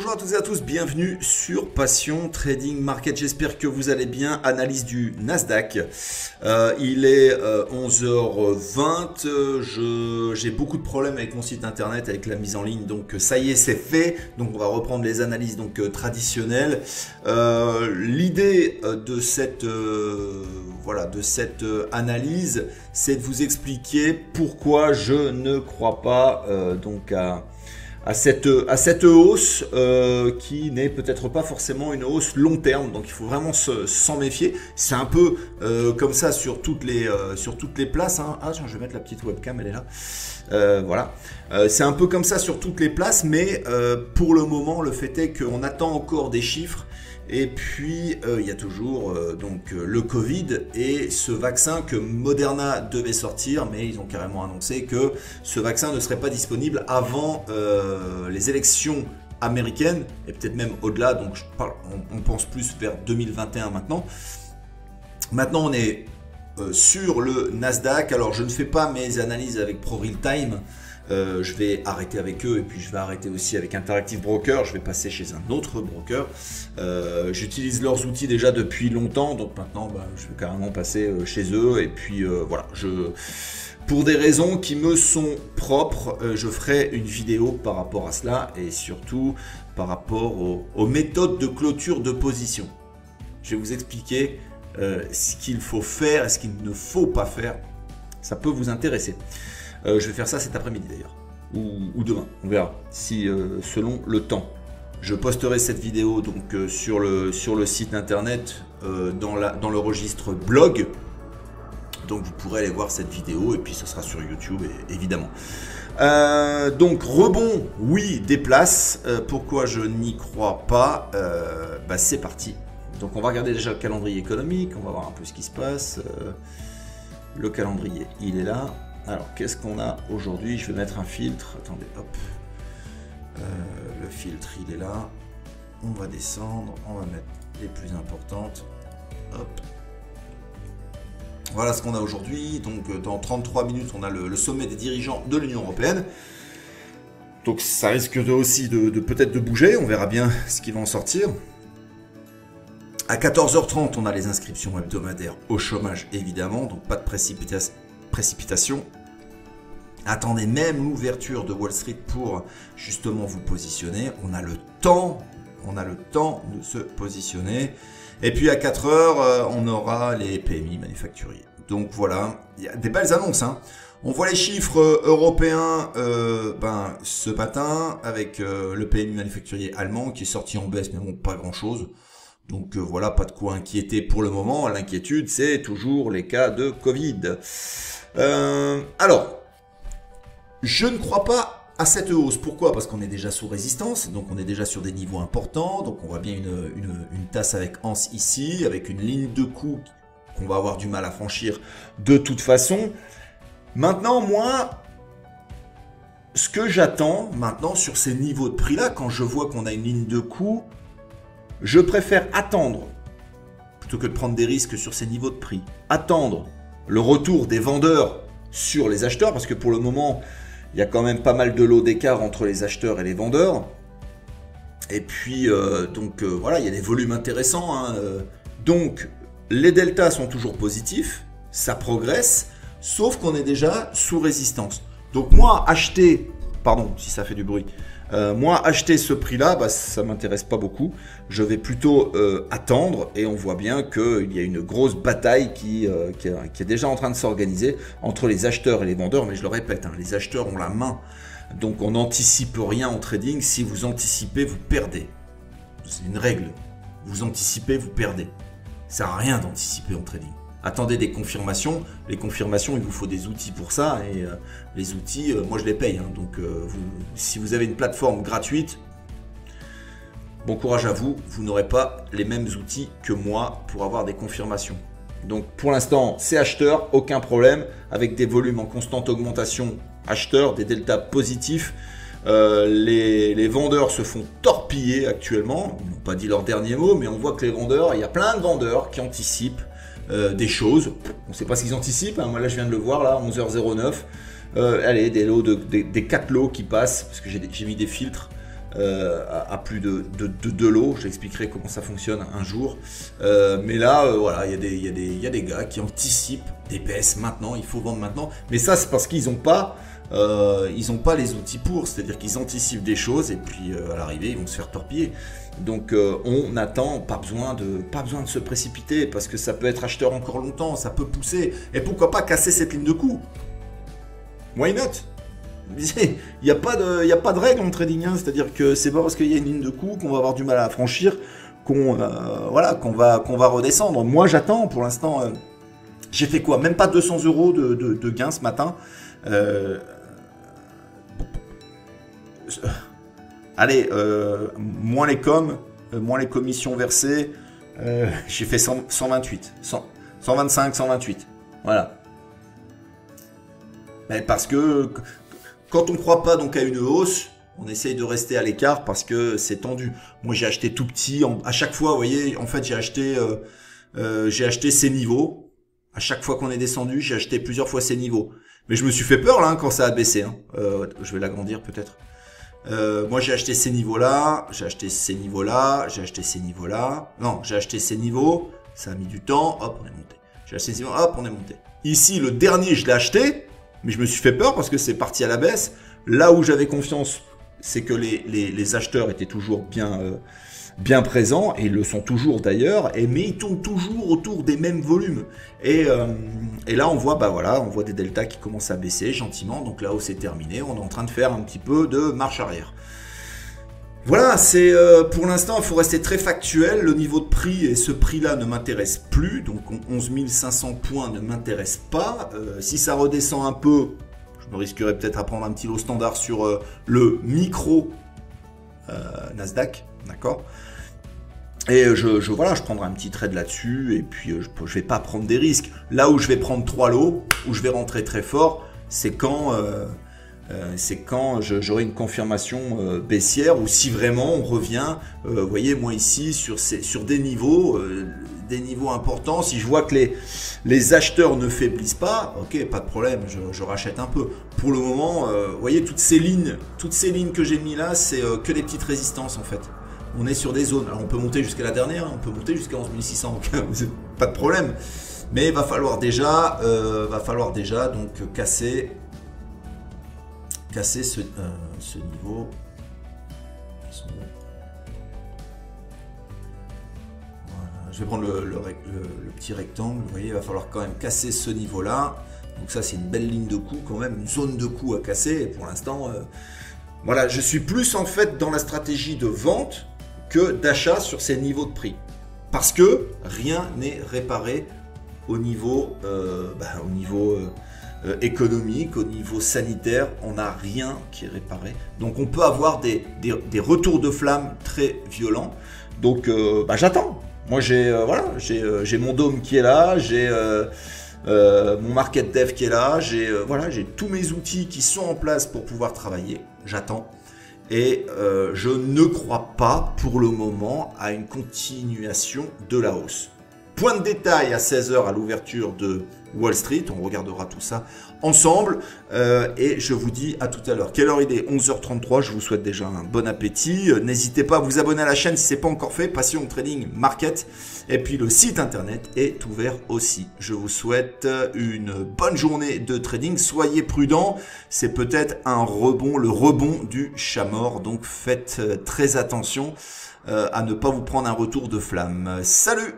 Bonjour à toutes et à tous, bienvenue sur Passion Trading Market, j'espère que vous allez bien. Analyse du Nasdaq, il est 11h20, j'ai beaucoup de problèmes avec mon site internet, avec la mise en ligne, donc ça y est, c'est fait. Donc on va reprendre les analyses traditionnelles. L'idée de cette analyse, c'est de vous expliquer pourquoi je ne crois pas à cette hausse qui n'est peut-être pas forcément une hausse long terme, donc il faut vraiment s'en méfier. C'est un peu comme ça sur toutes les places, hein. Ah tiens, je vais mettre la petite webcam, elle est là. Voilà, c'est un peu comme ça sur toutes les places, mais pour le moment le fait est qu'on attend encore des chiffres. Et puis il y a toujours le Covid et ce vaccin que Moderna devait sortir, mais ils ont carrément annoncé que ce vaccin ne serait pas disponible avant les élections américaines et peut-être même au-delà. Donc on pense plus vers 2021 maintenant. Maintenant on est sur le Nasdaq. Alors je ne fais pas mes analyses avec ProRealTime. Je vais arrêter avec eux et puis je vais arrêter aussi avec Interactive Broker. Je vais passer chez un autre broker. J'utilise leurs outils déjà depuis longtemps, donc maintenant je vais carrément passer chez eux. Et puis voilà, pour des raisons qui me sont propres, je ferai une vidéo par rapport à cela et surtout par rapport aux méthodes de clôture de position. Je vais vous expliquer ce qu'il faut faire et ce qu'il ne faut pas faire. Ça peut vous intéresser. Je vais faire ça cet après-midi d'ailleurs, ou demain, on verra, si selon le temps. Je posterai cette vidéo donc sur le site internet, dans le registre blog. Donc vous pourrez aller voir cette vidéo et puis ce sera sur YouTube évidemment. Donc rebond, oui, des places. Pourquoi je n'y crois pas? C'est parti. Donc on va regarder déjà le calendrier économique, on va voir un peu ce qui se passe. Le calendrier, il est là. Alors, qu'est-ce qu'on a aujourd'hui? Je vais mettre un filtre. Attendez, hop. Le filtre, il est là. On va descendre. On va mettre les plus importantes. Hop. Voilà ce qu'on a aujourd'hui. Donc, dans 33 minutes, on a le sommet des dirigeants de l'Union européenne. Donc, ça risque aussi peut-être de bouger. On verra bien ce qui va en sortir. À 14h30, on a les inscriptions hebdomadaires au chômage, évidemment. Donc, pas de précipitation. Attendez même l'ouverture de Wall Street pour justement vous positionner. On a le temps de se positionner. Et puis à 4 heures, on aura les PMI manufacturiers. Donc voilà, il y a des belles annonces, hein. On voit les chiffres européens ce matin avec le PMI manufacturier allemand qui est sorti en baisse, mais bon, pas grand-chose. Donc voilà, pas de quoi inquiéter pour le moment. L'inquiétude, c'est toujours les cas de Covid. Alors, je ne crois pas à cette hausse. Pourquoi? Parce qu'on est déjà sous résistance, donc on est déjà sur des niveaux importants. Donc on voit bien une tasse avec anse ici, avec une ligne de coup qu'on va avoir du mal à franchir de toute façon. Maintenant, moi, ce que j'attends maintenant sur ces niveaux de prix-là, quand je vois qu'on a une ligne de coup, je préfère attendre, plutôt que de prendre des risques sur ces niveaux de prix. Attendre le retour des vendeurs sur les acheteurs, parce que pour le moment, il y a quand même pas mal de lots d'écart entre les acheteurs et les vendeurs. Et puis, voilà, il y a des volumes intéressants, hein. Donc, les deltas sont toujours positifs, ça progresse, sauf qu'on est déjà sous résistance. Donc moi, acheter, pardon si ça fait du bruit, acheter ce prix-là, ça ne m'intéresse pas beaucoup. Je vais plutôt attendre et on voit bien qu'il y a une grosse bataille qui est déjà en train de s'organiser entre les acheteurs et les vendeurs. Mais je le répète, hein, les acheteurs ont la main. Donc on n'anticipe rien en trading. Si vous anticipez, vous perdez. C'est une règle. Vous anticipez, vous perdez. Ça sert à rien d'anticiper en trading. Attendez des confirmations. Les confirmations, il vous faut des outils pour ça. Et les outils, moi je les paye. Hein. Donc si vous avez une plateforme gratuite, bon courage à vous. Vous n'aurez pas les mêmes outils que moi pour avoir des confirmations. Donc pour l'instant, c'est acheteur, aucun problème. Avec des volumes en constante augmentation, acheteur, des deltas positifs. Les vendeurs se font torpiller actuellement. Ils n'ont pas dit leur dernier mot, mais on voit que les vendeurs, il y a plein de vendeurs qui anticipent des choses. On ne sait pas ce qu'ils anticipent, hein. Moi là je viens de le voir là, 11h09. Allez, des 4 lots qui passent, parce que j'ai mis des filtres. à plus de l'eau. J'expliquerai comment ça fonctionne un jour. Mais là, voilà, il y a des gars qui anticipent des baisses maintenant, il faut vendre maintenant. Mais ça, c'est parce qu'ils n'ont pas les outils pour, c'est-à-dire qu'ils anticipent des choses et puis à l'arrivée, ils vont se faire torpiller. Donc on attend, pas besoin de se précipiter parce que ça peut être acheteur encore longtemps, ça peut pousser. Et pourquoi pas casser cette ligne de coup? Why not? Il n'y a pas de règle en trading, hein. C'est-à-dire que c'est pas parce qu'il y a une ligne de coup qu'on va avoir du mal à la franchir qu'on va redescendre. Moi j'attends pour l'instant. J'ai fait quoi? Même pas 200 € de gain ce matin. Allez, moins les coms, moins les commissions versées, j'ai fait 128, 125, 128. Voilà. Mais parce que quand on ne croit pas donc à une hausse, on essaye de rester à l'écart parce que c'est tendu. Moi j'ai acheté tout petit, à chaque fois, vous voyez, en fait j'ai acheté ces niveaux. À chaque fois qu'on est descendu, j'ai acheté plusieurs fois ces niveaux. Mais je me suis fait peur là quand ça a baissé. Hein. Je vais l'agrandir peut-être. Moi j'ai acheté ces niveaux-là, j'ai acheté ces niveaux-là, j'ai acheté ces niveaux-là. Non, j'ai acheté ces niveaux, ça a mis du temps, hop, on est monté. J'ai acheté ces niveaux, hop, on est monté. Ici, le dernier, je l'ai acheté, mais je me suis fait peur parce que c'est parti à la baisse. Là où j'avais confiance, c'est que les acheteurs étaient toujours bien présents, et ils le sont toujours d'ailleurs, mais ils tournent toujours autour des mêmes volumes. Et là, on voit, on voit des deltas qui commencent à baisser gentiment. Donc là où c'est terminé, on est en train de faire un petit peu de marche arrière. Voilà, c'est pour l'instant, il faut rester très factuel. Le niveau de prix et ce prix-là ne m'intéresse plus. Donc 11 500 points ne m'intéresse pas. Si ça redescend un peu, je me risquerais peut-être à prendre un petit lot standard sur le micro Nasdaq. D'accord. Et je prendrai un petit trade là-dessus, et puis je vais pas prendre des risques. Là où je vais prendre 3 lots, où je vais rentrer très fort, c'est quand j'aurai une confirmation baissière, ou si vraiment on revient, vous voyez, moi ici, sur des niveaux importants, si je vois que les acheteurs ne faiblissent pas, ok, pas de problème, je rachète un peu. Pour le moment, vous voyez, toutes ces lignes que j'ai mis là, c'est que des petites résistances en fait. On est sur des zones. Alors on peut monter jusqu'à la dernière, on peut monter jusqu'à 11 600, pas de problème. Mais il va falloir déjà, donc casser ce niveau. Voilà. Je vais prendre le petit rectangle. Vous voyez, il va falloir quand même casser ce niveau-là. Donc ça, c'est une belle ligne de coup quand même, une zone de coup à casser. Et pour l'instant, voilà, je suis plus en fait dans la stratégie de vente que d'achat sur ces niveaux de prix. Parce que rien n'est réparé au niveau, économique, au niveau sanitaire, on n'a rien qui est réparé. Donc on peut avoir des retours de flamme très violents. Donc j'attends. Moi j'ai mon dôme qui est là, j'ai mon market dev qui est là, j'ai tous mes outils qui sont en place pour pouvoir travailler. J'attends. Et je ne crois pas pour le moment à une continuation de la hausse. Point de détail à 16 h à l'ouverture de Wall Street, on regardera tout ça ensemble et je vous dis à tout à l'heure. Quelle heure il est? 11h33, je vous souhaite déjà un bon appétit. N'hésitez pas à vous abonner à la chaîne si ce n'est pas encore fait, Passion Trading Market, et puis le site internet est ouvert aussi. Je vous souhaite une bonne journée de trading, soyez prudents, c'est peut-être le rebond du chat mort, donc faites très attention à ne pas vous prendre un retour de flamme. Salut!